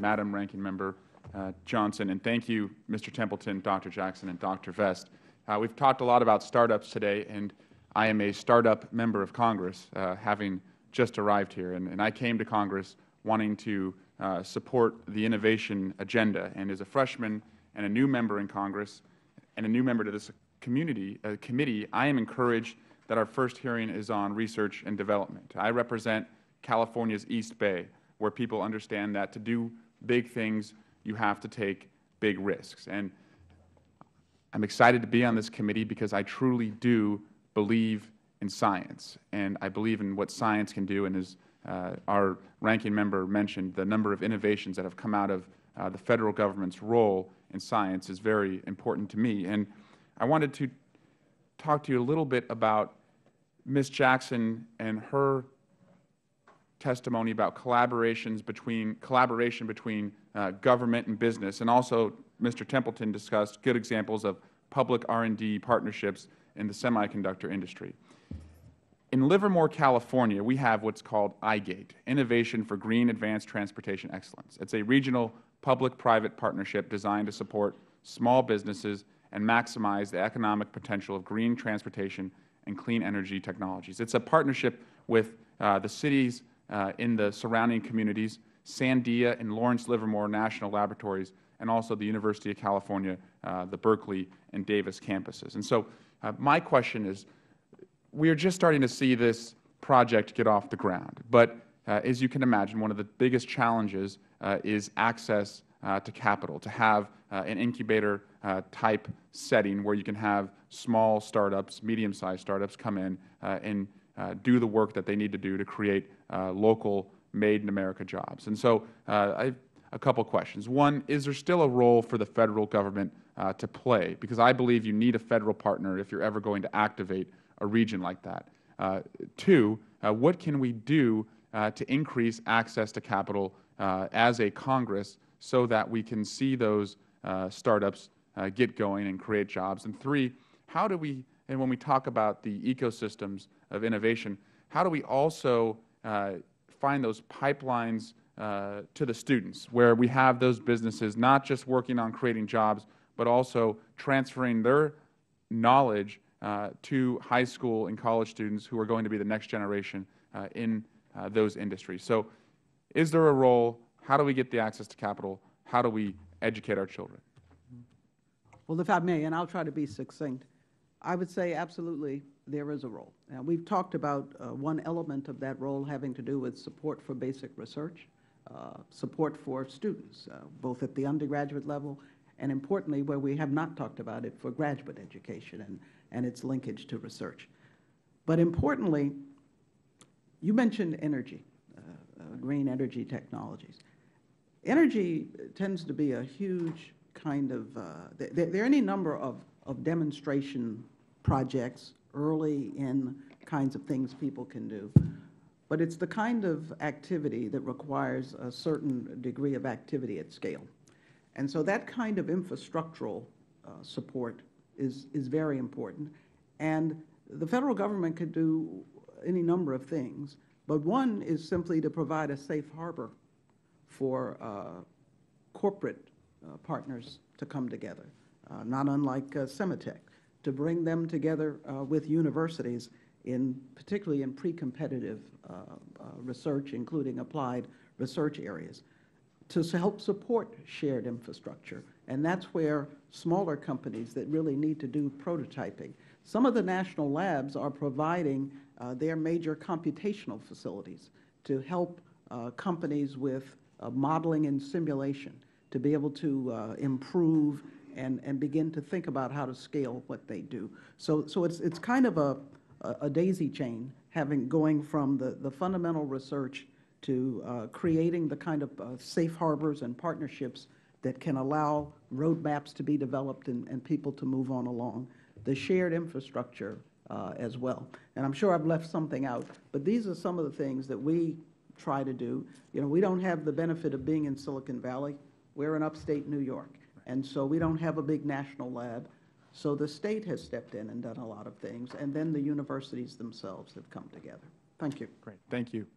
Madam Ranking Member Johnson, and thank you, Mr. Templeton, Dr. Jackson, and Dr. Vest. We've talked a lot about startups today, and I am a startup member of Congress, having just arrived here. And I came to Congress wanting to support the innovation agenda. And as a freshman and a new member in Congress and a new member to this committee, I am encouraged that our first hearing is on research and development. I represent California's East Bay, where people understand that to do big things, you have to take big risks. And I'm excited to be on this committee because I truly do believe in science, and I believe in what science can do. And as our ranking member mentioned, the number of innovations that have come out of the Federal Government's role in science is very important to me. And I wanted to talk to you a little bit about Ms. Jackson and her testimony about collaboration between government and business, and also Mr. Templeton discussed good examples of public R&D partnerships in the semiconductor industry. In Livermore, California, we have what's called iGate, Innovation for Green Advanced Transportation Excellence. It's a regional public-private partnership designed to support small businesses and maximize the economic potential of green transportation and clean energy technologies. It's a partnership with the cities in the surrounding communities, Sandia and Lawrence Livermore National Laboratories, and also the University of California, the Berkeley and Davis campuses. And so my question is, we are just starting to see this project get off the ground. But as you can imagine, one of the biggest challenges is access to capital, to have an incubator type setting where you can have small startups, medium-sized startups come in and do the work that they need to do to create local made-in-America jobs. And so I have a couple questions. One, is there still a role for the Federal Government to play? Because I believe you need a Federal partner if you're ever going to activate a region like that. Two, what can we do to increase access to capital as a Congress so that we can see those startups get going and create jobs? And three, how do we, and when we talk about the ecosystems of innovation, how do we also find those pipelines to the students where we have those businesses not just working on creating jobs, but also transferring their knowledge to high school and college students who are going to be the next generation in those industries? So is there a role? How do we get the access to capital? How do we educate our children? Well, if I may, and I'll try to be succinct, I would say absolutely there is a role. Now, we've talked about one element of that role having to do with support for basic research, support for students, both at the undergraduate level and, importantly, where we have not talked about it, for graduate education and its linkage to research. But importantly, you mentioned energy, green energy technologies. Energy tends to be a huge kind of, there are any number of demonstration projects early in kinds of things people can do, but it's the kind of activity that requires a certain degree of activity at scale. And so that kind of infrastructural support is very important. And the Federal Government could do any number of things, but one is simply to provide a safe harbor for corporate partners to come together, not unlike Sematech, to bring them together with universities, particularly in pre-competitive research, including applied research areas, to help support shared infrastructure. And that's where smaller companies that really need to do prototyping. Some of the national labs are providing their major computational facilities to help companies with modeling and simulation to be able to improve and begin to think about how to scale what they do. So it's kind of a daisy chain, going from the fundamental research to creating the kind of safe harbors and partnerships that can allow roadmaps to be developed and people to move on along. The shared infrastructure as well. And I'm sure I've left something out, but these are some of the things that we try to do. You know, we don't have the benefit of being in Silicon Valley. We're in upstate New York, and so we don't have a big national lab. So the state has stepped in and done a lot of things, and then the universities themselves have come together. Thank you. Great. Thank you.